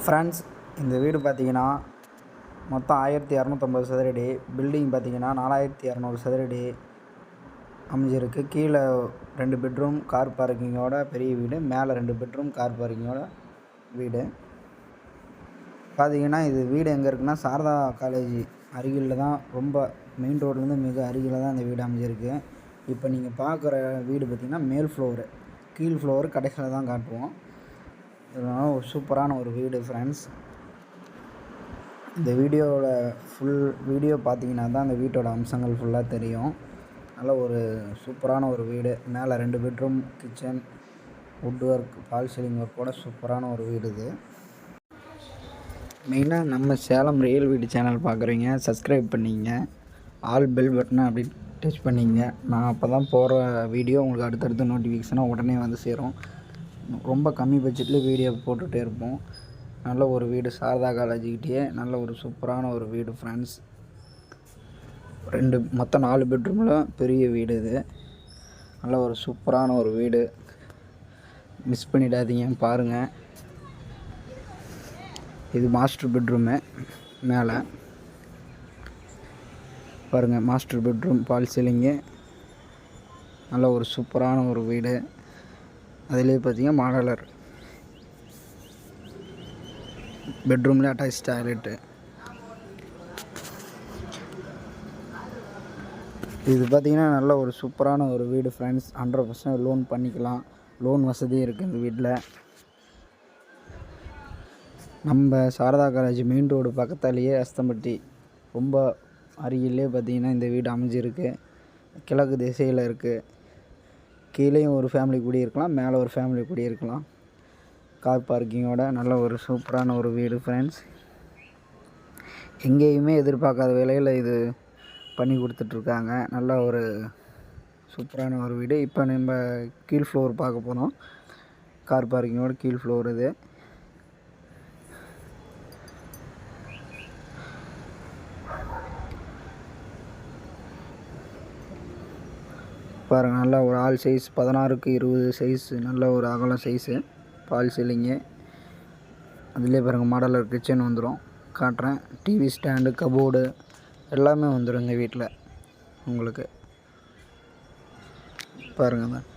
Friends, இந்த வீடு பார்த்தீங்கன்னா மொத்தம் 1250 சதுரடி. பில்டிங் பார்த்தீங்கன்னா 4200 சதுரடி அமைஞ்சிருக்கு. கீழே 2 பெட்ரூம் கார் பார்க்கிங்கோட பெரிய வீடு, மேலே 2 பெட்ரூம் கார் பார்க்கிங்கோட வீடு. பார்த்தீங்கன்னா இது வீடு எங்கே இருக்குன்னா, சாரதா காலேஜ் அருகில் தான், ரொம்ப மெயின் ரோட்லேருந்து மிக அருகில் தான் இந்த வீடு அமைஞ்சிருக்கு. இப்போ நீங்கள் பார்க்குற வீடு பார்த்திங்கன்னா மேல் ஃப்ளோரு, கீழ் ஃப்ளோரு கடைசியில் தான் காட்டுவோம். இதனால் ஒரு சூப்பரான ஒரு வீடு ஃப்ரெண்ட்ஸ். இந்த வீடியோவில் ஃபுல் வீடியோ பார்த்தீங்கன்னா தான் அந்த வீட்டோட அம்சங்கள் ஃபுல்லாக தெரியும். நல்ல ஒரு சூப்பரான ஒரு வீடு. மேலே 2 bedroom, kitchen, wood work, fall ceiling ஒர்க்கோட சூப்பரான ஒரு வீடு இது. மெயினாக நம்ம சேலம் ரியல் வீடு சேனல் பார்க்குறீங்க, சப்ஸ்கிரைப் பண்ணிங்க, ஆல் பெல் பட்டனை அப்படி டச் பண்ணிங்க. நான் அப்போ தான் போகிற வீடியோ உங்களுக்கு அடுத்தடுத்த நோட்டிஃபிகேஷனாக உடனே வந்து சேரும். ரொம்ப கம்மி பட்ஜெட்டில் வீடியோ போட்டுகிட்டே இருப்போம். நல்ல ஒரு வீடு, சாரதா காலேஜுக்கிட்டே நல்ல ஒரு சூப்பரான ஒரு வீடு ஃப்ரெண்ட்ஸ். மொத்தம் 4 பெட்ரூமில் பெரிய வீடு இது. நல்ல ஒரு சூப்பரான ஒரு வீடு, மிஸ் பண்ணிடாதீங்க, பாருங்கள். இது மாஸ்டர் பெட்ரூமு. மேலே பாருங்கள், மாஸ்டர் பெட்ரூம், ஃபால் சீலிங்கு, நல்ல ஒரு சூப்பரான ஒரு வீடு. அதிலே பார்த்தீங்கன்னா மாடலர் பெட்ரூமில் அட்டாச் டாய்லெட்டு. இது பார்த்திங்கன்னா நல்ல ஒரு சூப்பரான ஒரு வீடு ஃப்ரெண்ட்ஸ். 100% லோன் பண்ணிக்கலாம், லோன் வசதியும் இருக்குது இந்த வீட்டில். நம்ம சாரதா காலேஜ் மெயின் ரோடு பக்கத்தாலேயே அஸ்தம்பட்டி ரொம்ப அருகிலே பார்த்திங்கன்னா இந்த வீடு அமைஞ்சிருக்கு. கிழக்கு திசையில் இருக்குது. கீழேயும் ஒரு ஃபேமிலி குடியிருக்கலாம், மேலே ஒரு ஃபேமிலி குடியிருக்கலாம். கார் பார்க்கிங்கோட நல்ல ஒரு சூப்பரான ஒரு வீடு ஃப்ரெண்ட்ஸ். எங்கேயுமே எதிர்பார்க்காத விலையில் இது பண்ணி கொடுத்துட்ருக்காங்க. நல்ல ஒரு சூப்பரான ஒரு வீடு. இப்போ நம்ம கீழ் ஃப்ளோர் பார்க்க போகிறோம். கார் பார்க்கிங்கோட கீழ் ஃப்ளோர் இது. பாருங்கள், நல்ல ஒரு ஆல் சைஸ் 16க்கு 20 சைஸ், நல்ல ஒரு அகலம் சைஸு, ஃபால் சீலிங்கு. அதிலே பாருங்கள் மாடலர் கிச்சன் வந்துடும், காட்டுறேன். டிவி ஸ்டாண்டு, கபோர்டு எல்லாமே வந்துடும் இந்த வீட்டில் உங்களுக்கு. பாருங்கள் தான்